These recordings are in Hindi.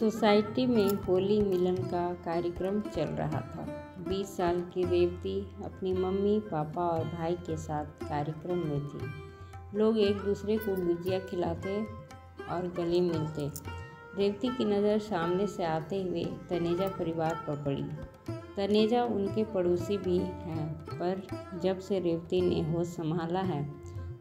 सोसाइटी में होली मिलन का कार्यक्रम चल रहा था। 20 साल की रेवती अपनी मम्मी, पापा और भाई के साथ कार्यक्रम में थी। लोग एक दूसरे को गुजिया खिलाते और गले मिलते। रेवती की नज़र सामने से आते हुए तनेजा परिवार पर पड़ी। तनेजा उनके पड़ोसी भी हैं, पर जब से रेवती ने होश संभाला है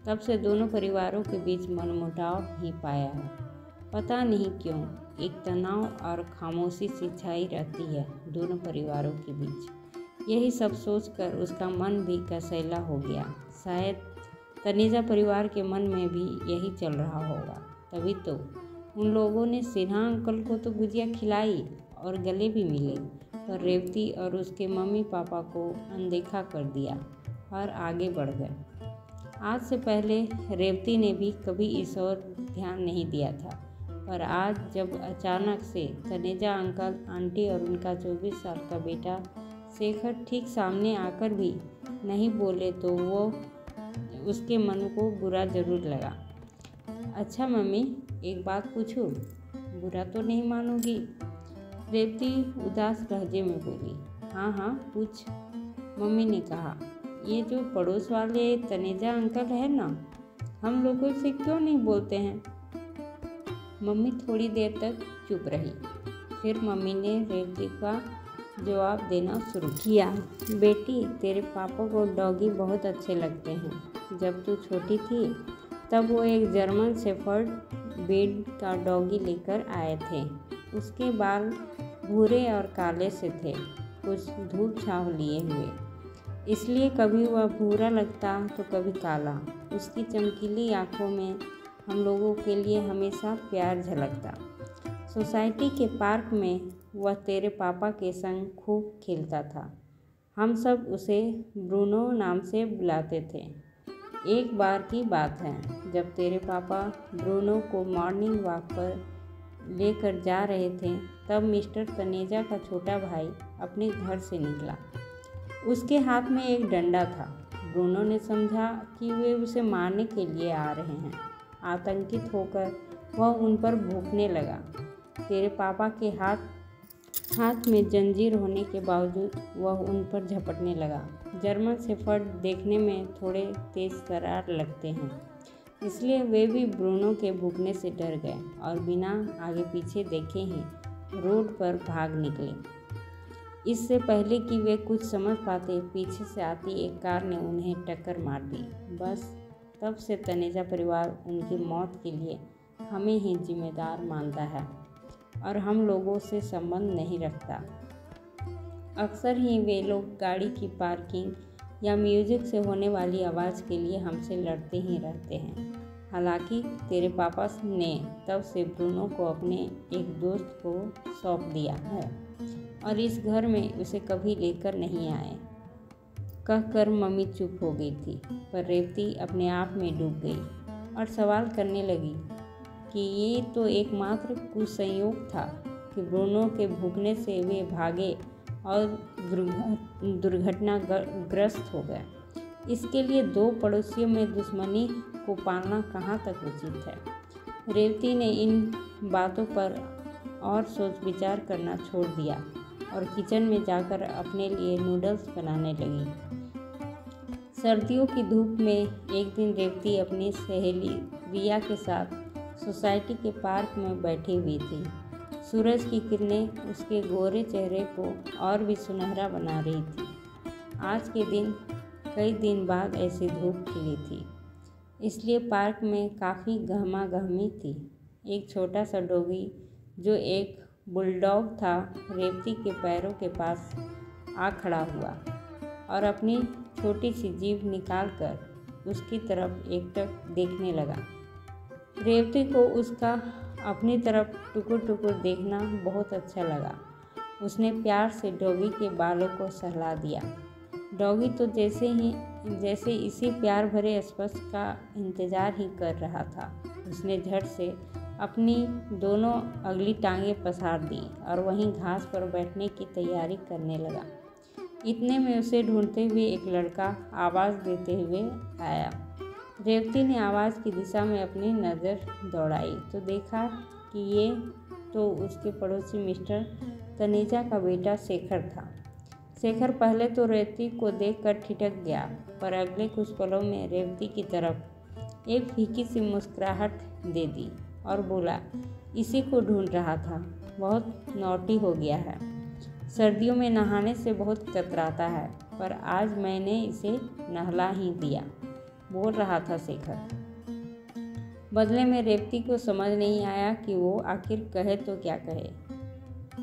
तब से दोनों परिवारों के बीच मनमुटाव ही पाया है। पता नहीं क्यों एक तनाव और खामोशी सी छाई रहती है दोनों परिवारों के बीच। यही सब सोचकर उसका मन भी कसैला हो गया। शायद तनेजा परिवार के मन में भी यही चल रहा होगा, तभी तो उन लोगों ने सिन्हा अंकल को तो गुजिया खिलाई और गले भी मिले, पर रेवती और उसके मम्मी पापा को अनदेखा कर दिया और आगे बढ़ गए। आज से पहले रेवती ने भी कभी इस ओर ध्यान नहीं दिया था, पर आज जब अचानक से तनेजा अंकल, आंटी और उनका 24 साल का बेटा शेखर ठीक सामने आकर भी नहीं बोले तो वो उसके मन को बुरा जरूर लगा। अच्छा मम्मी, एक बात पूछूं? बुरा तो नहीं मानोगी? रेवती उदास लहजे में बोली। हाँ हाँ पूछ, मम्मी ने कहा। ये जो पड़ोस वाले तनेजा अंकल है ना, हम लोगों से क्यों नहीं बोलते हैं? मम्मी थोड़ी देर तक चुप रही। फिर मम्मी ने रेवती का जवाब देना शुरू किया। बेटी, तेरे पापा को डॉगी बहुत अच्छे लगते हैं। जब तू छोटी थी तब वो एक जर्मन शेफर्ड ब्रीड का डॉगी लेकर आए थे। उसके बाल भूरे और काले से थे, कुछ धूप छांव लिए हुए, इसलिए कभी वह भूरा लगता तो कभी काला। उसकी चमकीली आँखों में हम लोगों के लिए हमेशा प्यार झलकता। सोसाइटी के पार्क में वह तेरे पापा के संग खूब खेलता था। हम सब उसे ब्रूनो नाम से बुलाते थे। एक बार की बात है, जब तेरे पापा ब्रूनो को मॉर्निंग वॉक पर लेकर जा रहे थे, तब मिस्टर तनेजा का छोटा भाई अपने घर से निकला। उसके हाथ में एक डंडा था। ब्रूनो ने समझा कि वे उसे मारने के लिए आ रहे हैं। आतंकित होकर वह उन पर भौंकने लगा। तेरे पापा के हाथ में जंजीर होने के बावजूद वह उन पर झपटने लगा। जर्मन शेफर्ड देखने में थोड़े तेज तर्रार लगते हैं, इसलिए वे भी ब्रूनो के भौंकने से डर गए और बिना आगे पीछे देखे ही रोड पर भाग निकले। इससे पहले कि वे कुछ समझ पाते, पीछे से आती एक कार ने उन्हें टक्कर मार दी। बस तब से तनेजा परिवार उनकी मौत के लिए हमें ही जिम्मेदार मानता है और हम लोगों से संबंध नहीं रखता। अक्सर ही वे लोग गाड़ी की पार्किंग या म्यूजिक से होने वाली आवाज़ के लिए हमसे लड़ते ही रहते हैं। हालांकि तेरे पापा ने तब से ब्रूनो को अपने एक दोस्त को सौंप दिया है और इस घर में उसे कभी लेकर नहीं आए। कहकर मम्मी चुप हो गई थी, पर रेवती अपने आप में डूब गई और सवाल करने लगी कि ये तो एकमात्र कुसंयोग था कि ब्रूनो के भूखने से वे भागे और दुर्घटनाग्रस्त हो गए। इसके लिए दो पड़ोसियों में दुश्मनी को पालना कहाँ तक उचित है? रेवती ने इन बातों पर और सोच विचार करना छोड़ दिया और किचन में जाकर अपने लिए नूडल्स बनाने लगी। सर्दियों की धूप में एक दिन रेवती अपनी सहेली रिया के साथ सोसाइटी के पार्क में बैठी हुई थी। सूरज की किरणें उसके गोरे चेहरे को और भी सुनहरा बना रही थी। आज के दिन कई दिन बाद ऐसी धूप खिली थी, इसलिए पार्क में काफ़ी गहमा-गहमी थी। एक छोटा सा डॉगी जो एक बुलडॉग था, रेवती के पैरों के पास आ खड़ा हुआ और अपनी छोटी सी जीभ निकालकर उसकी तरफ एकटक देखने लगा। रेवती को उसका अपनी तरफ टुकुर टुकुर देखना बहुत अच्छा लगा। उसने प्यार से डॉगी के बालों को सहला दिया। डॉगी तो जैसे इसी प्यार भरे स्पर्श का इंतज़ार ही कर रहा था। उसने झट से अपनी दोनों अगली टांगें पसार दी और वहीं घास पर बैठने की तैयारी करने लगा। इतने में उसे ढूंढते हुए एक लड़का आवाज़ देते हुए आया। रेवती ने आवाज़ की दिशा में अपनी नज़र दौड़ाई तो देखा कि ये तो उसके पड़ोसी मिस्टर तनेजा का बेटा शेखर था। शेखर पहले तो रेवती को देखकर ठिठक गया, पर अगले कुछ पलों में रेवती की तरफ एक फीकी सी मुस्कुराहट दे दी और बोला, इसी को ढूंढ रहा था, बहुत नॉटी हो गया है। सर्दियों में नहाने से बहुत कतराता है, पर आज मैंने इसे नहला ही दिया, बोल रहा था शेखर। बदले में रेवती को समझ नहीं आया कि वो आखिर कहे तो क्या कहे।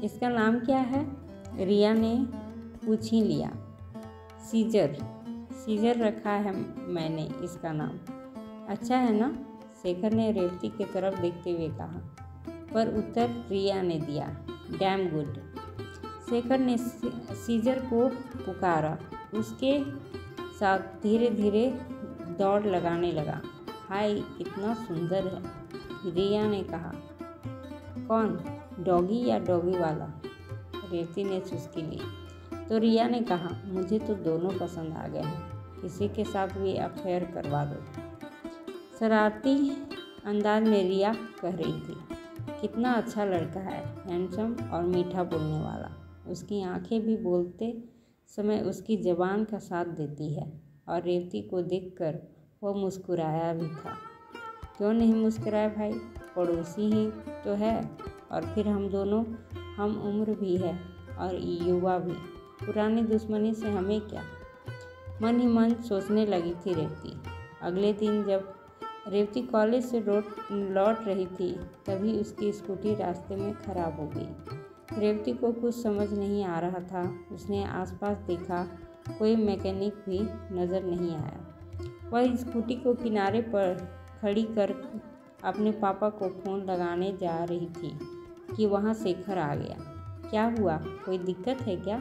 इसका नाम क्या है? रिया ने पूछ ही लिया। सीजर रखा है मैंने इसका नाम। अच्छा है ना? शेखर ने रेवती की तरफ देखते हुए कहा, पर उत्तर रिया ने दिया, डैम गुड। शेखर ने सीजर को पुकारा, उसके साथ धीरे धीरे दौड़ लगाने लगा। हाय, कितना सुंदर है, रिया ने कहा। कौन, डॉगी या डॉगी वाला? रेवती ने चुस्की ली। तो रिया ने कहा, मुझे तो दोनों पसंद आ गए हैं, किसी के साथ भी अफेयर करवा दो। शरारती अंदाज में रिया कह रही थी, कितना अच्छा लड़का है, हैंडसम और मीठा बोलने वाला। उसकी आंखें भी बोलते समय उसकी ज़बान का साथ देती है। और रेवती को देखकर वह मुस्कुराया भी था। क्यों नहीं मुस्कुराया भाई, पड़ोसी ही तो है, और फिर हम दोनों हम उम्र भी है और युवा भी, पुरानी दुश्मनी से हमें क्या। मन ही मन सोचने लगी थी रेवती। अगले दिन जब रेवती कॉलेज से लौट रही थी, तभी उसकी स्कूटी रास्ते में खराब हो गई। रेवती को कुछ समझ नहीं आ रहा था। उसने आसपास देखा, कोई मैकेनिक भी नज़र नहीं आया। वह स्कूटी को किनारे पर खड़ी कर अपने पापा को फ़ोन लगाने जा रही थी कि वहाँ शेखर आ गया। क्या हुआ, कोई दिक्कत है क्या?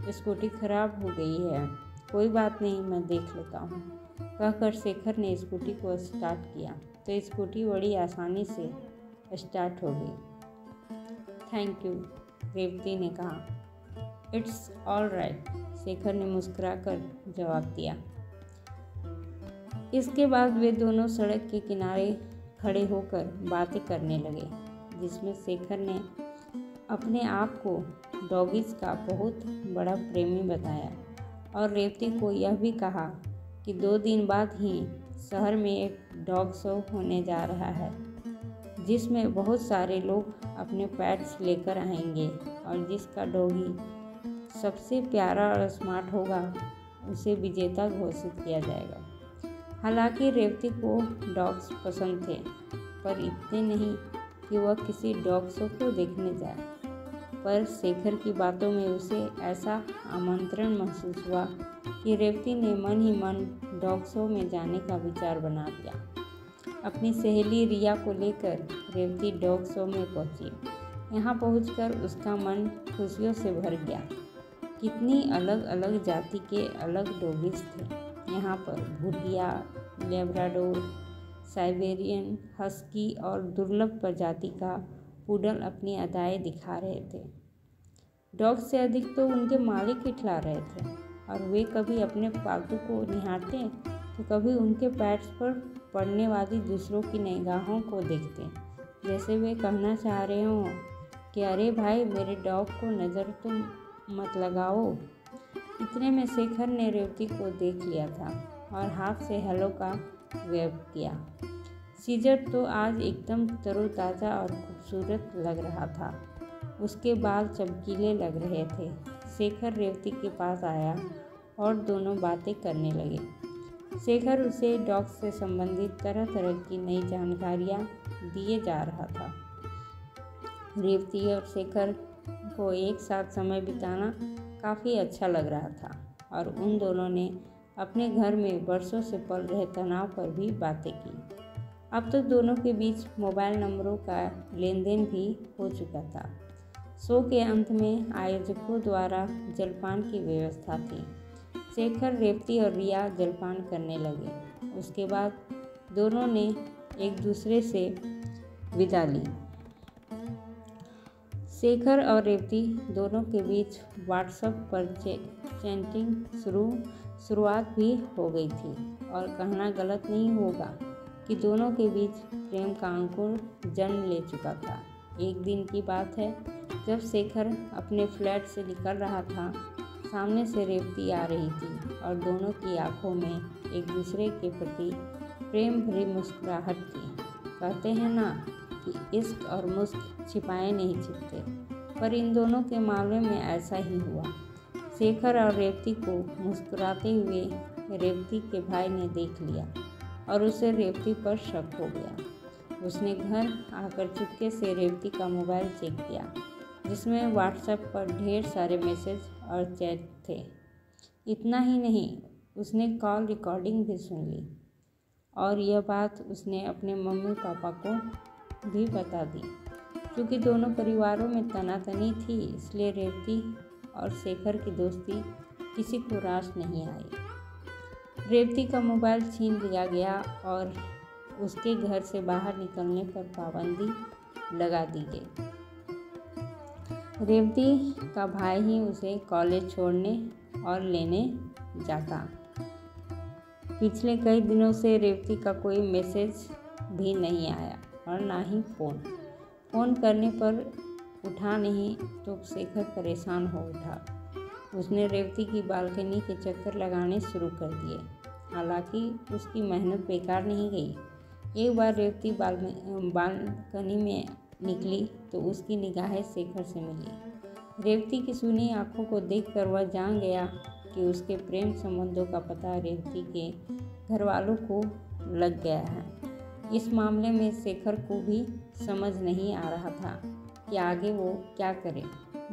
स्कूटी खराब हो गई है, कोई बात नहीं, मैं देख लेता हूँ, कहकर शेखर ने स्कूटी को स्टार्ट किया तो स्कूटी बड़ी आसानी से स्टार्ट हो गई। थैंक यू, रेवती ने कहा। इट्स ऑल राइट, शेखर ने मुस्कुराकर जवाब दिया। इसके बाद वे दोनों सड़क के किनारे खड़े होकर बातें करने लगे, जिसमें शेखर ने अपने आप को डॉगीज का बहुत बड़ा प्रेमी बताया और रेवती को यह भी कहा कि 2 दिन बाद ही शहर में एक डॉग शो होने जा रहा है, जिसमें बहुत सारे लोग अपने पेट्स लेकर आएंगे और जिसका डॉगी सबसे प्यारा और स्मार्ट होगा, उसे विजेता घोषित किया जाएगा। हालांकि रेवती को डॉग्स पसंद थे, पर इतने नहीं कि वह किसी डॉग शो को देखने जाए। पर शेखर की बातों में उसे ऐसा आमंत्रण महसूस हुआ कि रेवती ने मन ही मन डॉग शो में जाने का विचार बना लिया। अपनी सहेली रिया को लेकर रेवती डॉग शो में पहुंची। यहाँ पहुंचकर उसका मन खुशियों से भर गया। कितनी अलग अलग जाति के अलग डॉगीज थे यहाँ पर। भूटिया, लेब्राडोर, साइबेरियन, हस्की और दुर्लभ प्रजाति का पूडल अपनी अदाएँ दिखा रहे थे। डॉग से अधिक तो उनके मालिक इठला रहे थे और वे कभी अपने पालतू को निहारते तो कभी उनके पैड्स पर पड़ने वाली दूसरों की निगाहों को देखते, जैसे वे कहना चाह रहे हों कि अरे भाई, मेरे डॉग को नज़र तो मत लगाओ। इतने में शेखर ने रेवती को देख लिया था और हाथ से हेलो का वेव किया। सीजर तो आज एकदम तरोताज़ा और खूबसूरत लग रहा था। उसके बाल चमकीले लग रहे थे। शेखर रेवती के पास आया और दोनों बातें करने लगे। शेखर उसे डॉग से संबंधित तरह तरह की नई जानकारियाँ दिए जा रहा था। रेवती और शेखर को एक साथ समय बिताना काफ़ी अच्छा लग रहा था और उन दोनों ने अपने घर में बरसों से पल रहे तनाव पर भी बातें की। अब तो दोनों के बीच मोबाइल नंबरों का लेन देन भी हो चुका था। शो के अंत में आयोजकों द्वारा जलपान की व्यवस्था थी। शेखर, रेवती और रिया जलपान करने लगे। उसके बाद दोनों ने एक दूसरे से विदा ली। शेखर और रेवती दोनों के बीच व्हाट्सएप पर चैटिंग शुरुआत भी हो गई थी और कहना गलत नहीं होगा कि दोनों के बीच प्रेम का अंकुर जन्म ले चुका था। एक दिन की बात है, जब शेखर अपने फ्लैट से निकल रहा था, सामने से रेवती आ रही थी और दोनों की आंखों में एक दूसरे के प्रति प्रेम भरी मुस्कुराहट थी। कहते हैं ना कि इश्क और मुस्क छिपाए नहीं छिपते, पर इन दोनों के मामले में ऐसा ही हुआ। शेखर और रेवती को मुस्कुराते हुए रेवती के भाई ने देख लिया और उसे रेवती पर शक हो गया। उसने घर आकर चुपके से रेवती का मोबाइल चेक किया, जिसमें व्हाट्सएप पर ढेर सारे मैसेज और चैट थे। इतना ही नहीं, उसने कॉल रिकॉर्डिंग भी सुन ली और यह बात उसने अपने मम्मी पापा को भी बता दी। क्योंकि दोनों परिवारों में तनातनी थी, इसलिए रेवती और शेखर की दोस्ती किसी को रास नहीं आई। रेवती का मोबाइल छीन लिया गया और उसके घर से बाहर निकलने पर पाबंदी लगा दी गई। रेवती का भाई ही उसे कॉलेज छोड़ने और लेने जाता। पिछले कई दिनों से रेवती का कोई मैसेज भी नहीं आया और ना ही फ़ोन करने पर उठा नहीं तो शेखर परेशान हो उठा। उसने रेवती की बालकनी के चक्कर लगाने शुरू कर दिए। हालांकि उसकी मेहनत बेकार नहीं गई। एक बार रेवती बालकनी में निकली तो उसकी निगाहें शेखर से मिली। रेवती की सुनी आंखों को देखकर वह जान गया कि उसके प्रेम संबंधों का पता रेवती के घरवालों को लग गया है। इस मामले में शेखर को भी समझ नहीं आ रहा था कि आगे वो क्या करे।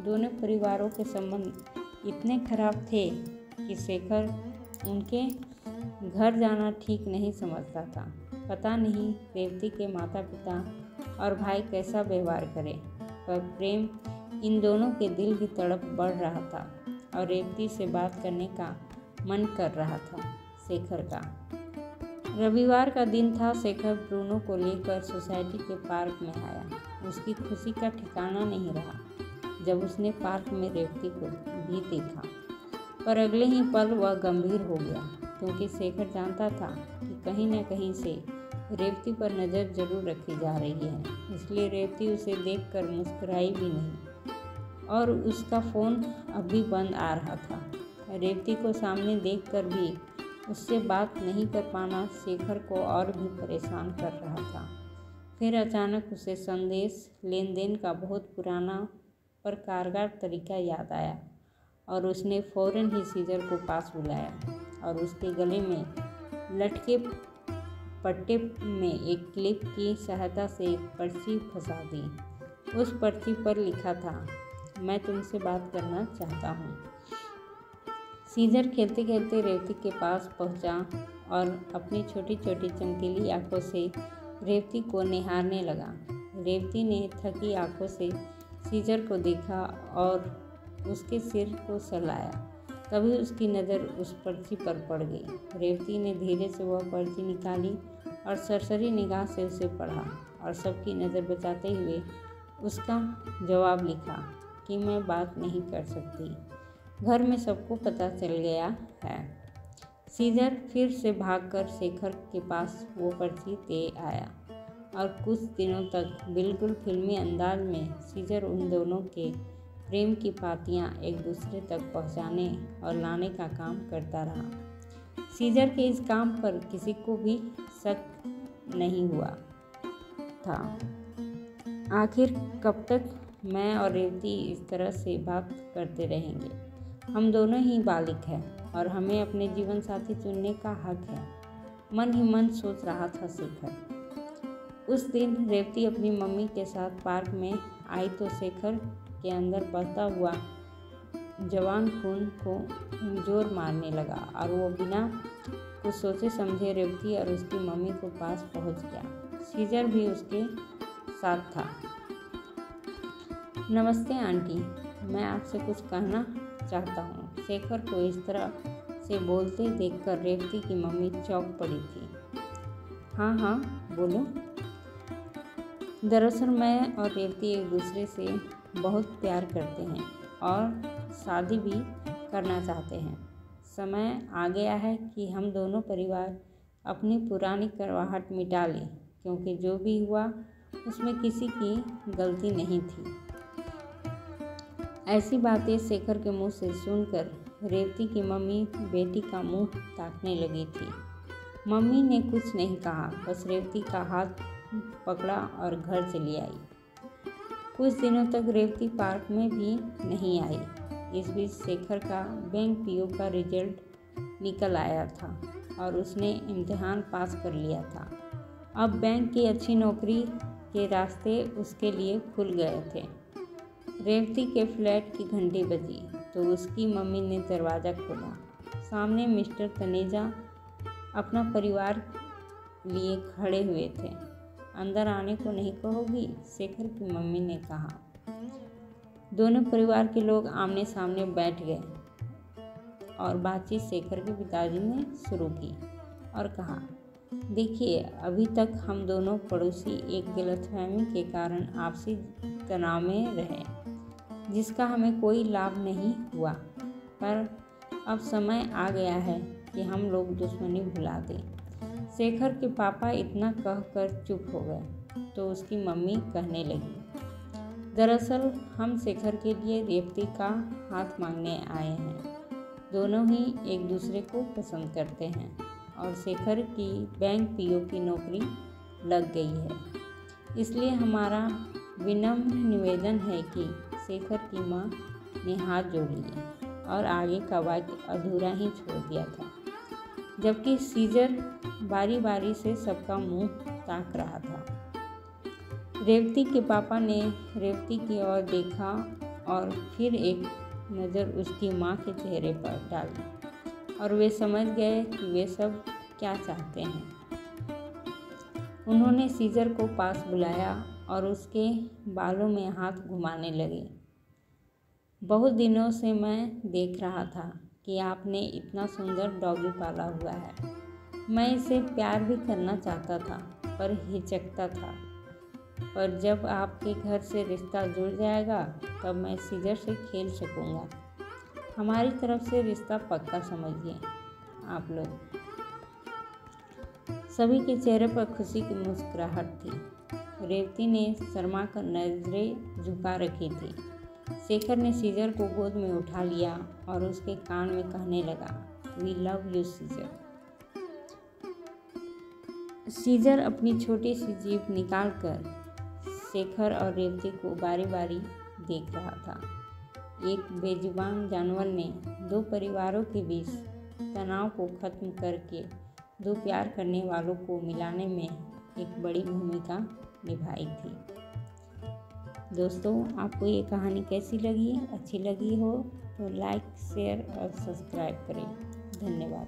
दोनों परिवारों के संबंध इतने खराब थे कि शेखर उनके घर जाना ठीक नहीं समझता था। पता नहीं रेवती के माता पिता और भाई कैसा व्यवहार करे, पर प्रेम इन दोनों के दिल की तड़प बढ़ रहा था और रेवती से बात करने का मन कर रहा था शेखर का। रविवार का दिन था। शेखर ब्रूनो को लेकर सोसाइटी के पार्क में आया। उसकी खुशी का ठिकाना नहीं रहा जब उसने पार्क में रेवती को भी देखा, पर अगले ही पल वह गंभीर हो गया, क्योंकि शेखर जानता था कि कहीं न कहीं से रेवती पर नज़र जरूर रखी जा रही है। इसलिए रेवती उसे देखकर मुस्कुराई भी नहीं और उसका फ़ोन अभी बंद आ रहा था। रेवती को सामने देखकर भी उससे बात नहीं कर पाना शेखर को और भी परेशान कर रहा था। फिर अचानक उसे संदेश लेन देन का बहुत पुराना पर कारगर तरीका याद आया और उसने फ़ौरन ही सीजर को पास बुलाया और उसके गले में लटके पट्टे में एक क्लिप की सहायता से एक पर्ची फंसा दी। उस पर्ची पर लिखा था, मैं तुमसे बात करना चाहता हूँ। सीजर खेलते खेलते रेवती के पास पहुँचा और अपनी छोटी छोटी चमकीली आंखों से रेवती को निहारने लगा। रेवती ने थकी आंखों से सीजर को देखा और उसके सिर को सहलाया। तभी उसकी नज़र उस पर्ची पर पड़ गई। रेवती ने धीरे से वह पर्ची निकाली और सरसरी निगाह से उसे पढ़ा और सबकी नज़र बचाते हुए उसका जवाब लिखा कि मैं बात नहीं कर सकती, घर में सबको पता चल गया है। सीजर फिर से भागकर शेखर के पास वो पर्ची दे आया और कुछ दिनों तक बिल्कुल फिल्मी अंदाज में सीजर उन दोनों के प्रेम की पातियां एक दूसरे तक पहुंचाने और लाने का काम करता रहा। सीजर के इस काम पर किसी को भी शक नहीं हुआ था। आखिर कब तक मैं और रेवती इस तरह से बात करते रहेंगे? हम दोनों ही बालिग हैं और हमें अपने जीवन साथी चुनने का हक है, मन ही मन सोच रहा था शेखर। उस दिन रेवती अपनी मम्मी के साथ पार्क में आई तो शेखर के अंदर बहता हुआ जवान खून को जोर मारने लगा और वो बिना कुछ सोचे समझे रेवती और उसकी मम्मी के पास पहुंच गया। सीजर भी उसके साथ था। नमस्ते आंटी, मैं आपसे कुछ कहना चाहता हूँ। शेखर को इस तरह से बोलते देखकर रेवती की मम्मी चौंक पड़ी थी। हाँ हाँ बोलो। दरअसल मैं और रेवती एक दूसरे से बहुत प्यार करते हैं और शादी भी करना चाहते हैं। समय आ गया है कि हम दोनों परिवार अपनी पुरानी करवाहट मिटा लें, क्योंकि जो भी हुआ उसमें किसी की गलती नहीं थी। ऐसी बातें शेखर के मुंह से सुनकर रेवती की मम्मी बेटी का मुंह ताकने लगी थी। मम्मी ने कुछ नहीं कहा, बस रेवती का हाथ पकड़ा और घर चली आई। कुछ दिनों तक रेवती पार्क में भी नहीं आई। इस बीच शेखर का बैंक पीओ का रिजल्ट निकल आया था और उसने इम्तिहान पास कर लिया था। अब बैंक की अच्छी नौकरी के रास्ते उसके लिए खुल गए थे। रेवती के फ्लैट की घंटी बजी तो उसकी मम्मी ने दरवाज़ा खोला। सामने मिस्टर तनेजा अपना परिवार लिए खड़े हुए थे। अंदर आने को नहीं कहोगी? शेखर की मम्मी ने कहा। दोनों परिवार के लोग आमने सामने बैठ गए और बातचीत शेखर के पिताजी ने शुरू की और कहा, देखिए, अभी तक हम दोनों पड़ोसी एक गलतफहमी के कारण आपसी तनाव में रहे, जिसका हमें कोई लाभ नहीं हुआ, पर अब समय आ गया है कि हम लोग दुश्मनी भुला दें। शेखर के पापा इतना कहकर चुप हो गए तो उसकी मम्मी कहने लगी, दरअसल हम शेखर के लिए रेवती का हाथ मांगने आए हैं। दोनों ही एक दूसरे को पसंद करते हैं और शेखर की बैंक पीओ की नौकरी लग गई है। इसलिए हमारा विनम्र निवेदन है कि शेखर की माँ ने हाथ जोड़ लिए और आगे का वाक्य अधूरा ही छोड़ दिया था, जबकि सीजर बारी बारी से सबका मुंह ताक रहा था। रेवती के पापा ने रेवती की ओर देखा और फिर एक नज़र उसकी माँ के चेहरे पर डाली और वे समझ गए कि वे सब क्या चाहते हैं। उन्होंने सीजर को पास बुलाया और उसके बालों में हाथ घुमाने लगे। बहुत दिनों से मैं देख रहा था कि आपने इतना सुंदर डॉगी पाला हुआ है। मैं इसे प्यार भी करना चाहता था पर हिचकता था, पर जब आपके घर से रिश्ता जुड़ जाएगा तब मैं सीजर से खेल सकूंगा। हमारी तरफ से रिश्ता पक्का समझिए आप लोग। सभी के चेहरे पर खुशी की मुस्कुराहट थी। रेवती ने शर्मा कर नजरें झुका रखी थी। शेखर ने सीजर को गोद में उठा लिया और उसके कान में कहने लगा, we love you Caesar. Caesar अपनी छोटी सी जीभ निकालकर शेखर और रेवती को बारी बारी देख रहा था। एक बेजुबान जानवर ने दो परिवारों के बीच तनाव को खत्म करके दो प्यार करने वालों को मिलाने में एक बड़ी भूमिका निभाई थी। दोस्तों, आपको ये कहानी कैसी लगी? अच्छी लगी हो तो लाइक, शेयर और सब्सक्राइब करें। धन्यवाद।